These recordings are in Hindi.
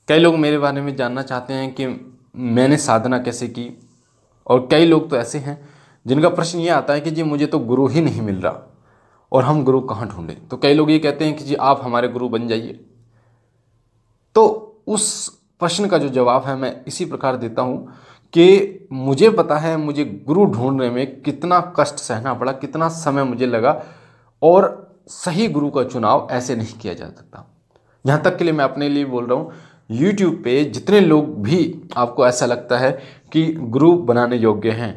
कई लोग मेरे बारे में जानना चाहते हैं कि मैंने साधना कैसे की, और कई लोग तो ऐसे हैं जिनका प्रश्न ये आता है कि जी मुझे तो गुरु ही नहीं मिल रहा और हम गुरु कहाँ ढूंढें। तो कई लोग ये कहते हैं कि जी आप हमारे गुरु बन जाइए। तो उस प्रश्न का जो जवाब है मैं इसी प्रकार देता हूँ कि मुझे पता है मुझे गुरु ढूंढने में कितना कष्ट सहना पड़ा, कितना समय मुझे लगा, और सही गुरु का चुनाव ऐसे नहीं किया जा सकता। यहाँ तक के लिए मैं अपने लिए बोल रहा हूँ, यूट्यूब पे जितने लोग भी आपको ऐसा लगता है कि गुरु बनाने योग्य हैं,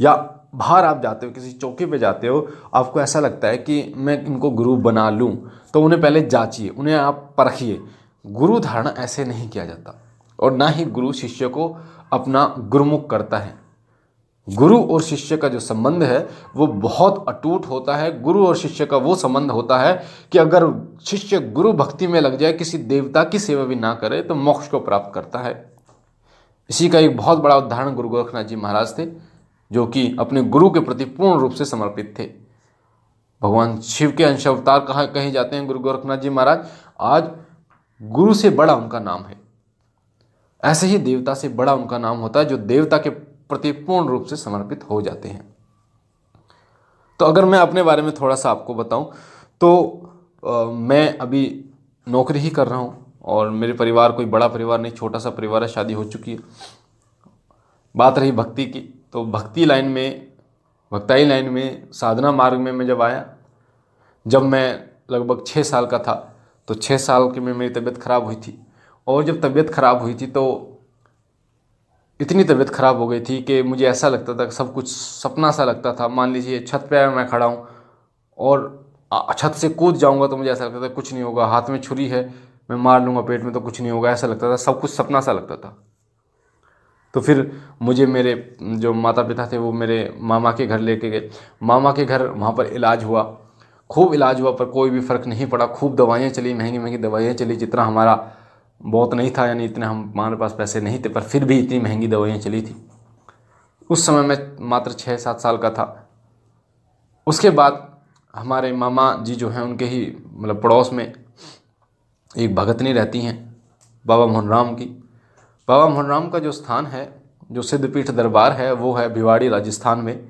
या बाहर आप जाते हो किसी चौकी पे जाते हो, आपको ऐसा लगता है कि मैं इनको गुरु बना लूँ, तो उन्हें पहले जांचिए, उन्हें आप परखिए। गुरु धारणा ऐसे नहीं किया जाता, और ना ही गुरु शिष्य को अपना गुरुमुख करता है। गुरु और शिष्य का जो संबंध है वो बहुत अटूट होता है। गुरु और शिष्य का वो संबंध होता है कि अगर शिष्य गुरु भक्ति में लग जाए, किसी देवता की सेवा भी ना करे, तो मोक्ष को प्राप्त करता है। इसी का एक बहुत बड़ा उदाहरण गुरु गोरखनाथ जी महाराज थे, जो कि अपने गुरु के प्रति पूर्ण रूप से समर्पित थे। भगवान शिव के अंश अवतार कहा कहे जाते हैं गुरु गोरखनाथ जी महाराज। आज गुरु से बड़ा उनका नाम है। ऐसे ही देवता से बड़ा उनका नाम होता है जो देवता के प्रति पूर्ण रूप से समर्पित हो जाते हैं। तो अगर मैं अपने बारे में थोड़ा सा आपको बताऊं तो मैं अभी नौकरी ही कर रहा हूं, और मेरे परिवार कोई बड़ा परिवार नहीं, छोटा सा परिवार है, शादी हो चुकी है। बात रही भक्ति की, तो भक्ति लाइन में, भक्ताई लाइन में, साधना मार्ग में मैं जब आया, जब मैं लगभग 6 साल का था, तो 6 साल की में मेरी तबीयत खराब हुई थी। और जब तबीयत खराब हुई थी तो इतनी तबीयत खराब हो गई थी कि मुझे ऐसा लगता था कि सब कुछ सपना सा लगता था। मान लीजिए छत पे मैं खड़ा हूँ और छत से कूद जाऊँगा तो मुझे ऐसा लगता था कुछ नहीं होगा, हाथ में छुरी है मैं मार लूँगा पेट में तो कुछ नहीं होगा, ऐसा लगता था, सब कुछ सपना सा लगता था। तो फिर मुझे मेरे जो माता पिता थे वो मेरे मामा के घर लेके गए। मामा के घर वहाँ पर इलाज हुआ, खूब इलाज हुआ, पर कोई भी फ़र्क नहीं पड़ा। खूब दवाइयाँ चली, महंगी महंगी दवाइयाँ चली, जितना हमारा बहुत नहीं था, यानी इतने हमारे पास पैसे नहीं थे, पर फिर भी इतनी महंगी दवाइयाँ चली थी। उस समय मैं मात्र 6-7 साल का था। उसके बाद हमारे मामा जी जो हैं उनके ही मतलब पड़ोस में एक भगतनी रहती हैं, बाबा मोहनराम की। बाबा मोहनराम का जो स्थान है, जो सिद्धपीठ दरबार है, वो है भिवाड़ी राजस्थान में।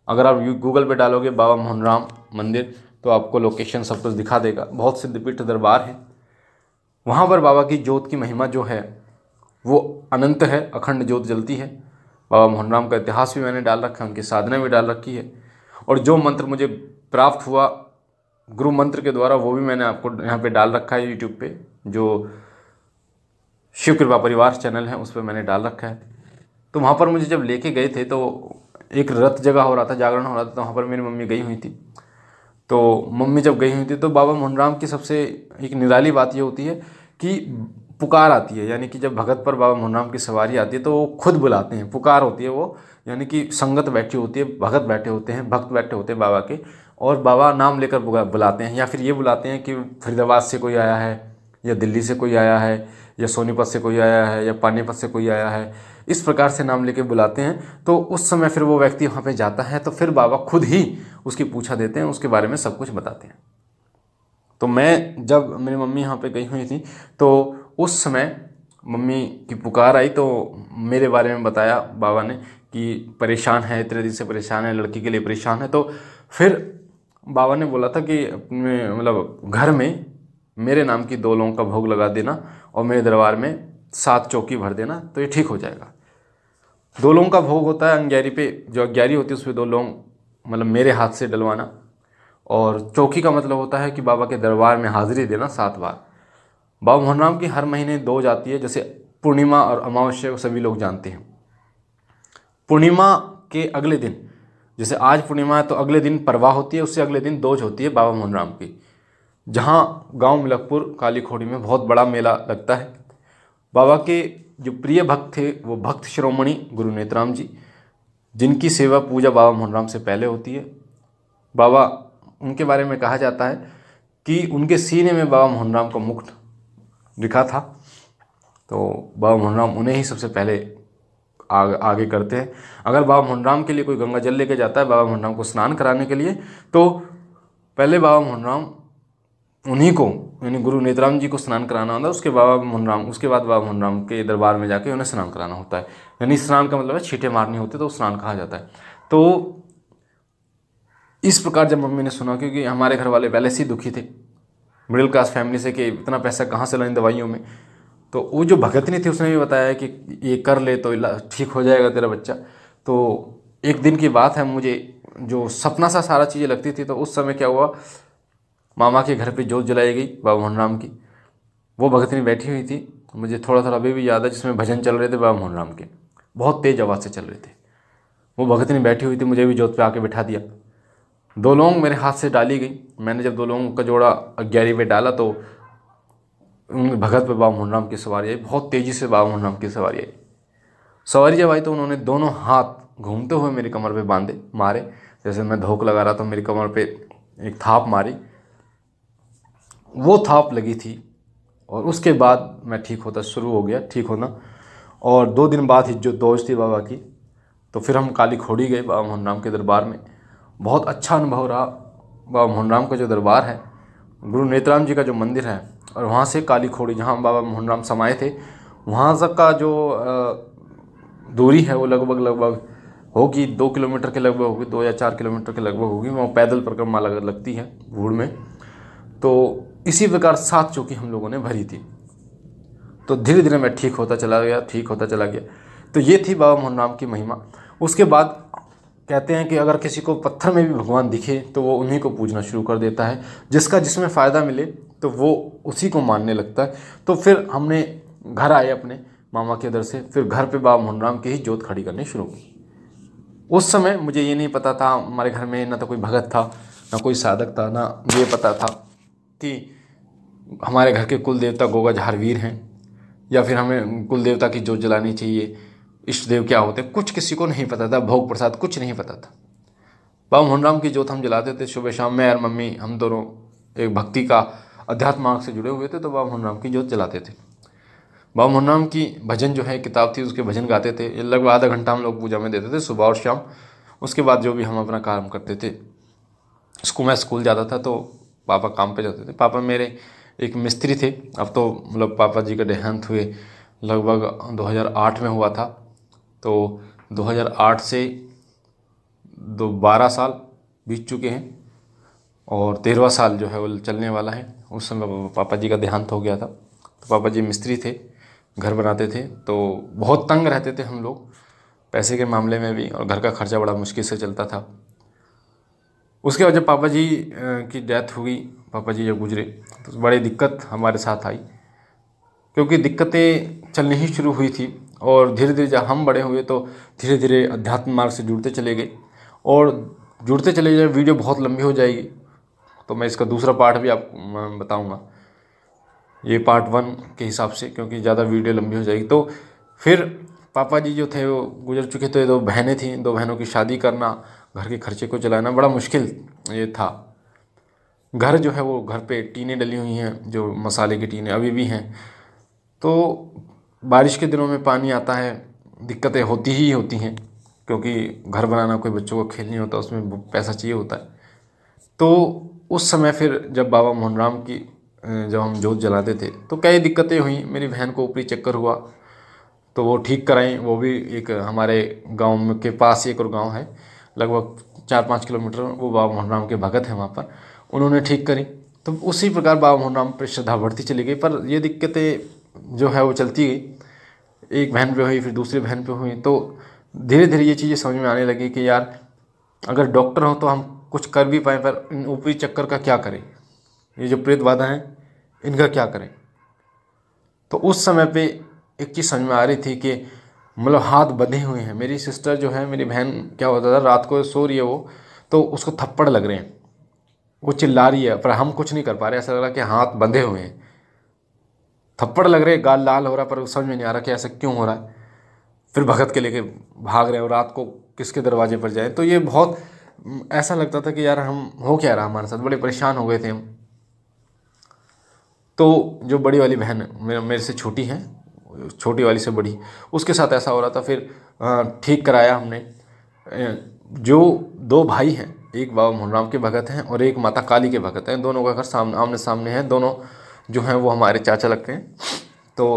अगर आप गूगल पे डालोगे बाबा मोहनराम मंदिर तो आपको लोकेशन सब कुछ दिखा देगा। बहुत सिद्धपीठ दरबार है। वहाँ पर बाबा की ज्योत की महिमा जो है वो अनंत है, अखंड ज्योत जलती है। बाबा मोहनराम का इतिहास भी मैंने डाल रखा है, उनकी साधना भी डाल रखी है, और जो मंत्र मुझे प्राप्त हुआ गुरु मंत्र के द्वारा वो भी मैंने आपको यहाँ पे डाल रखा है यूट्यूब पे, जो शिव कृपा परिवार चैनल है उस पर मैंने डाल रखा है। तो वहाँ पर मुझे जब लेके गए थे तो एक रथ जगह हो रहा था, जागरण हो रहा था, तो वहाँ पर मेरी मम्मी गई हुई थी। तो मम्मी जब गई हुई थी तो बाबा मोहनराम की सबसे एक निराली बात ये होती है कि पुकार आती है, यानी कि जब भगत पर बाबा मोहनराम की सवारी आती है तो वो खुद बुलाते हैं, पुकार होती है वो, यानी कि संगत बैठी होती है, भगत बैठे होते हैं, भक्त बैठे होते हैं बाबा के, और बाबा नाम लेकर बुलाते हैं। या फिर ये बुलाते हैं कि फरीदाबाद से कोई आया है, या दिल्ली से कोई आया है, या सोनीपत से कोई आया है, या पानीपत से कोई आया है, इस प्रकार से नाम लेके बुलाते हैं। तो उस समय फिर वो व्यक्ति वहाँ पे जाता है तो फिर बाबा खुद ही उसकी पूछा देते हैं, उसके बारे में सब कुछ बताते हैं। तो मैं जब मेरी मम्मी यहाँ पे गई हुई थी तो उस समय मम्मी की पुकार आई तो मेरे बारे में बताया बाबा ने कि परेशान है, इतने दिन से परेशान है, लड़की के लिए परेशान है। तो फिर बाबा ने बोला था कि अपने मतलब घर में मेरे नाम की 2 लौंग का भोग लगा देना और मेरे दरबार में 7 चौकी भर देना तो ये ठीक हो जाएगा। 2 लौंग का भोग होता है अंग्यारी पे, जो अंग्यारी होती है उस पर 2 लौंग मतलब मेरे हाथ से डलवाना, और चौकी का मतलब होता है कि बाबा के दरबार में हाजिरी देना 7 बार। बाबा मोहनराम की हर महीने 2 जाती है, जैसे पूर्णिमा और अमावस्या को सभी लोग जानते हैं। पूर्णिमा के अगले दिन, जैसे आज पूर्णिमा है तो अगले दिन परवाह होती है, उससे अगले दिन दोज होती है बाबा मोहनराम की, जहाँ गांव मिलकपुर काली खोड़ी में बहुत बड़ा मेला लगता है। बाबा के जो प्रिय भक्त थे वो भक्त शिरोमणि गुरु नेतराम जी, जिनकी सेवा पूजा बाबा मोहनराम से पहले होती है। बाबा, उनके बारे में कहा जाता है कि उनके सीने में बाबा मोहनराम का मुकुट लिखा था, तो बाबा मोहनराम उन्हें ही सबसे पहले आगे करते हैं। अगर बाबा मोहनराम के लिए कोई गंगा जल लेके जाता है बाबा मोहनराम को स्नान कराने के लिए, तो पहले बाबा मोहनराम उन्हीं को यानी गुरु नेतराम जी को स्नान कराना होता है। उसके बाद बाबा मोहनराम के दरबार में जाके उन्हें स्नान कराना होता है। यानी स्नान का मतलब है छींटे मारनी होती है, तो स्नान कहा जाता है। तो इस प्रकार जब मम्मी ने सुना, क्योंकि हमारे घर वाले पहले से ही दुखी थे मिडिल क्लास फैमिली से, कि इतना पैसा कहाँ से लाएं दवाइयों में, तो वो जो भगतनी थी उसने भी बताया कि ये कर ले तो ठीक हो जाएगा तेरा बच्चा। तो एक दिन की बात है, मुझे जो सपना सा सारा चीज़ें लगती थी, तो उस समय क्या हुआ, मामा के घर पे जोत जलाई गई बाबा मोहनराम की। वो भगतनी बैठी हुई थी, मुझे थोड़ा थोड़ा अभी भी याद है, जिसमें भजन चल रहे थे बाबा मोहनराम के, बहुत तेज़ आवाज़ से चल रहे थे। वो भगतनी बैठी हुई थी, मुझे भी जोत पे आके बिठा दिया। 2 लौंग मेरे हाथ से डाली गई। मैंने जब 2 लौंग का जोड़ा 11 पे डाला, तो उन भगत पे बाबा मोहनराम की सवारी आई, बहुत तेज़ी से बाबा मोहनराम की सवारी आई। सवारी जब आई तो उन्होंने दोनों हाथ घूमते हुए मेरी कमर पे मारे, जैसे मैं धोख लगा रहा था, मेरी कमर पे एक थाप मारी। वो थाप लगी थी और उसके बाद मैं ठीक होता शुरू हो गया, ठीक होना। और 2 दिन बाद ही जो दोज थी बाबा की, तो फिर हम काली खोड़ी गए बाबा मोहनराम के दरबार में। बहुत अच्छा अनुभव रहा। बाबा मोहनराम का जो दरबार है, गुरु नेतराम जी का जो मंदिर है, और वहाँ से काली खोड़ी जहाँ बाबा मोहनराम समाये थे, वहाँ तक का जो दूरी है वो लगभग होगी 2 किलोमीटर के लगभग होगी, 2 या 4 किलोमीटर के लगभग होगी। वहाँ पैदल परिक्रमा लगती है भूड़ में। तो इसी प्रकार 7 चौकी हम लोगों ने भरी थी। तो धीरे धीरे मैं ठीक होता चला गया। तो ये थी बाबा मोहनराम की महिमा। उसके बाद कहते हैं कि अगर किसी को पत्थर में भी भगवान दिखे तो वो उन्हीं को पूजना शुरू कर देता है। जिसमें फ़ायदा मिले तो वो उसी को मानने लगता है। तो फिर हमने घर आए अपने मामा के उधर से, फिर घर पे बाबा मोहनराम की ही जोत खड़ी करनी शुरू की। उस समय मुझे ये नहीं पता था, हमारे घर में ना तो कोई भगत था, ना कोई साधक था, ना ये पता था कि हमारे घर के कुल देवता गोगा झारवीर हैं, या फिर हमें कुल देवता की जोत जलानी चाहिए, इष्ट देव क्या होते हैं, कुछ किसी को नहीं पता था। भोग प्रसाद कुछ नहीं पता था। बाबा मोहनराम की जोत हम जलाते थे सुबह शाम। मैं और मम्मी, हम दोनों एक भक्ति का अध्यात्म मार्ग से जुड़े हुए थे, तो बाबा मोहनराम की जोत जलाते थे। बाबा मोहनराम की भजन जो है किताब थी, उसके भजन गाते थे। लगभग आधा घंटा हम लोग पूजा में देते थे, सुबह और शाम। उसके बाद जो भी हम अपना काम करते थे, मैं स्कूल जाता था तो पापा काम पे जाते थे। पापा मेरे एक मिस्त्री थे। अब तो मतलब पापा जी का देहांत हुए लगभग 2008 में हुआ था। तो 2008 से 12 साल बीत चुके हैं और 13वां साल जो है वो चलने वाला है। उस समय पापा जी का देहांत हो गया था। तो पापा जी मिस्त्री थे, घर बनाते थे, तो बहुत तंग रहते थे हम लोग पैसे के मामले में भी, और घर का खर्चा बड़ा मुश्किल से चलता था। उसके बाद जब पापा जी की डेथ हुई, पापा जी जब गुजरे, तो बड़ी दिक्कत हमारे साथ आई, क्योंकि दिक्कतें चलनी ही शुरू हुई थी। और धीरे धीरे जब हम बड़े हुए तो धीरे धीरे अध्यात्म मार्ग से जुड़ते चले गए, और जुड़ते चले जाए। वीडियो बहुत लंबी हो जाएगी, तो मैं इसका दूसरा पार्ट भी आपको बताऊंगा, ये पार्ट 1 के हिसाब से, क्योंकि ज़्यादा वीडियो लंबी हो जाएगी। तो फिर पापा जी जो थे वो गुजर चुके थे। 2 बहनें थीं, 2 बहनों की शादी करना, घर के खर्चे को चलाना बड़ा मुश्किल ये था। घर जो है वो घर पे टीनें डली हुई हैं, जो मसाले की टीनें अभी भी हैं। तो बारिश के दिनों में पानी आता है, दिक्कतें होती ही होती हैं, क्योंकि घर बनाना, कोई बच्चों को खेलनी होता है, उसमें पैसा चाहिए होता है। तो उस समय फिर जब बाबा मोहनराम की जब हम जोत जलाते थे तो कई दिक्कतें हुई। मेरी बहन को ऊपरी चक्कर हुआ, तो वो ठीक कराएं। वो भी एक हमारे गांव के पास ही एक और गांव है, लगभग 4-5 किलोमीटर, वो बाबा मोहनराम के भगत हैं वहाँ पर, उन्होंने ठीक करी। तो उसी प्रकार बाबा मोहनराम पर श्रद्धा बढ़ती चली गई। पर ये दिक्कतें जो है वो चलती गई। एक बहन पे हुई, फिर दूसरी बहन पे हुई, तो धीरे धीरे ये चीज़ें समझ में आने लगी कि यार अगर डॉक्टर हो तो हम कुछ कर भी पाएँ, पर इन ऊपरी चक्कर का क्या करें, ये जो प्रेत बाधा हैं इनका क्या करें। तो उस समय पे एक चीज़ समझ में आ रही थी कि मतलब हाथ बंधे हुए हैं। मेरी सिस्टर जो है, मेरी बहन, क्या होता था, रात को सो रही है वो, तो उसको थप्पड़ लग रहे हैं, वो चिल्ला रही है, पर हम कुछ नहीं कर पा रहे। ऐसा लग रहा है कि हाथ बंधे हुए हैं, थप्पड़ लग रहे, गाल लाल हो रहा, पर समझ में नहीं आ रहा कि ऐसा क्यों हो रहा है। फिर भगत के लेके भाग रहे हैं, और रात को किसके दरवाजे पर जाए। तो ये बहुत ऐसा लगता था कि यार हम हो क्या रहा हमारे साथ, बड़े परेशान हो गए थे हम। तो जो बड़ी वाली बहन मेरे से छोटी है, छोटी वाली से बड़ी, उसके साथ ऐसा हो रहा था। फिर ठीक कराया हमने। जो 2 भाई हैं, एक बाबा मोहनराम के भगत हैं और एक माता काली के भगत हैं। दोनों का घर सामने आमने सामने है, दोनों जो हैं वो हमारे चाचा लगते हैं। तो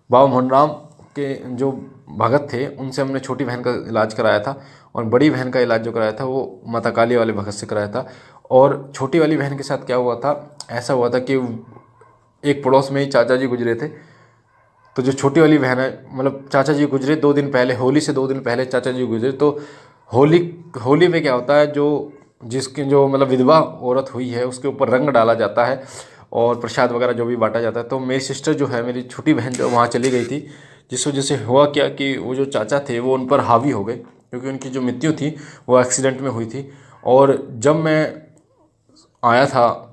बाबा मोहनराम के जो भगत थे उनसे हमने छोटी बहन का इलाज कराया था, और बड़ी बहन का इलाज जो कराया था वो माता काली वाले भगत से कराया था। और छोटी वाली बहन के साथ क्या हुआ था, ऐसा हुआ था कि एक पड़ोस में ही चाचा जी गुजरे थे। तो जो छोटी वाली बहन है, मतलब चाचा जी गुजरे 2 दिन पहले, होली से 2 दिन पहले चाचा जी गुजरे। तो होली पे क्या होता है, जो जिसकी जो मतलब विधवा औरत हुई है उसके ऊपर रंग डाला जाता है और प्रसाद वगैरह जो भी बांटा जाता है। तो मेरी सिस्टर जो है, मेरी छोटी बहन जो वहाँ चली गई थी, जिस वजह से हुआ क्या कि वो जो चाचा थे वो उन पर हावी हो गए, क्योंकि उनकी जो मृत्यु थी वो एक्सीडेंट में हुई थी। और जब मैं आया था,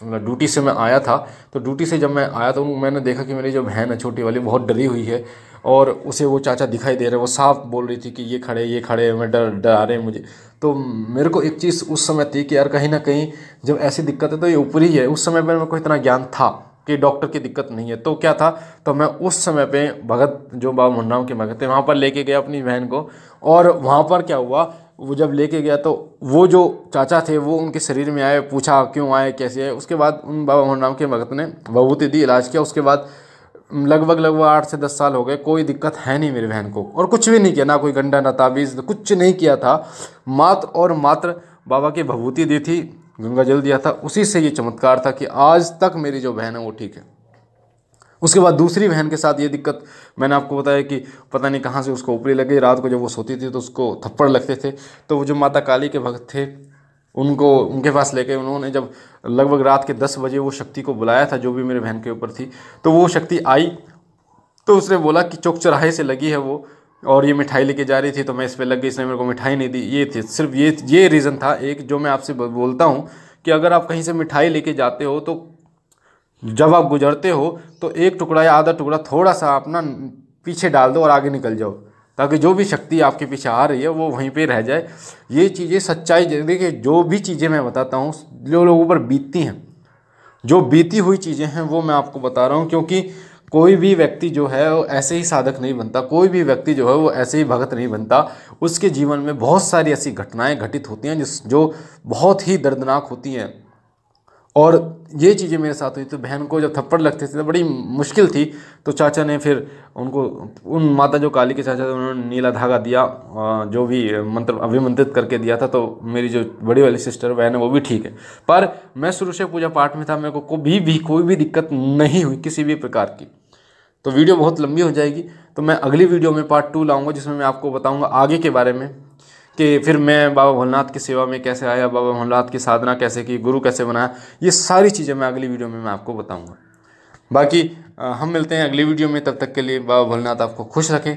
मतलब ड्यूटी से मैं आया था, तो ड्यूटी से जब मैं आया तो मैंने देखा कि मेरी जो बहन है छोटी वाली बहुत डरी हुई है, और उसे वो चाचा दिखाई दे रहे, वो साफ बोल रही थी कि ये खड़े मैं डरा रहे हैं मुझे। तो मेरे को एक चीज़ उस समय थी कि यार कहीं ना कहीं जब ऐसी दिक्कत है तो ये ऊपरी है। उस समय पर मेरे को इतना ज्ञान था कि डॉक्टर की दिक्कत नहीं है। तो क्या था, तो मैं उस समय पे भगत जो बाबा मोहनराम के भगत थे वहाँ पर लेके गया अपनी बहन को। और वहाँ पर क्या हुआ, वो जब लेके गया तो वो जो चाचा थे वो उनके शरीर में आए, पूछा क्यों आए, कैसे आए। उसके बाद उन बाबा मोहनराम के भगत ने विभूति दी, इलाज किया। उसके बाद लगभग 8 से 10 साल हो गए, कोई दिक्कत है नहीं मेरी बहन को, और कुछ भी नहीं किया, ना कोई गंडा ना ताबीज़, कुछ नहीं किया था। मात्र और मात्र बाबा की विभूति दी थी, गंगा जल दिया था, उसी से ये चमत्कार था कि आज तक मेरी जो बहन है वो ठीक है। उसके बाद दूसरी बहन के साथ ये दिक्कत, मैंने आपको बताया कि पता नहीं कहाँ से उसको ऊपरी लग गई। रात को जब वो सोती थी तो उसको थप्पड़ लगते थे। तो वो जो माता काली के भक्त थे उनको उनके पास लेके उन्होंने जब लगभग रात के 10 बजे वो शक्ति को बुलाया था जो भी मेरे बहन के ऊपर थी, तो वो शक्ति आई। तो उसने बोला कि चौक चौराहे से लगी है वो, और ये मिठाई लेके जा रही थी तो मैं इस पर लग गई, इसने मेरे को मिठाई नहीं दी। ये थी सिर्फ ये रीज़न था एक, जो मैं आपसे बोलता हूँ कि अगर आप कहीं से मिठाई लेके जाते हो तो जब आप गुजरते हो तो एक टुकड़ा या आधा टुकड़ा थोड़ा सा अपना पीछे डाल दो और आगे निकल जाओ, ताकि जो भी शक्ति आपके पीछे आ रही है वो वहीं पे रह जाए। ये चीज़ें सच्चाई, देखिए जो भी चीज़ें मैं बताता हूँ जो लोगों पर बीतती हैं, जो बीती हुई चीज़ें हैं वो मैं आपको बता रहा हूँ। क्योंकि कोई भी व्यक्ति जो है वो ऐसे ही साधक नहीं बनता, कोई भी व्यक्ति जो है वो ऐसे ही भगत नहीं बनता। उसके जीवन में बहुत सारी ऐसी घटनाएं घटित होती हैं जो बहुत ही दर्दनाक होती हैं। और ये चीज़ें मेरे साथ हुई। तो बहन को जब थप्पड़ लगते थे तो बड़ी मुश्किल थी। तो चाचा ने फिर उनको, उन माता जो काली के चाचा थे, उन्होंने नीला धागा दिया, जो भी मंत्र अभिमंत्रित करके दिया था। तो मेरी जो बड़ी वाली सिस्टर बहन है वो भी ठीक है। पर मैं शुरू से पूजा पाठ में था, मेरे को कोई भी दिक्कत नहीं हुई किसी भी प्रकार की। तो वीडियो बहुत लंबी हो जाएगी, तो मैं अगली वीडियो में पार्ट 2 लाऊंगा, जिसमें मैं आपको बताऊंगा आगे के बारे में कि फिर मैं बाबा भोलेनाथ की सेवा में कैसे आया, बाबा भोलेनाथ की साधना कैसे की, गुरु कैसे बनाया। ये सारी चीज़ें मैं अगली वीडियो में मैं आपको बताऊंगा। बाकी हम मिलते हैं अगली वीडियो में, तब तक के लिए बाबा भोलेनाथ आपको खुश रखें।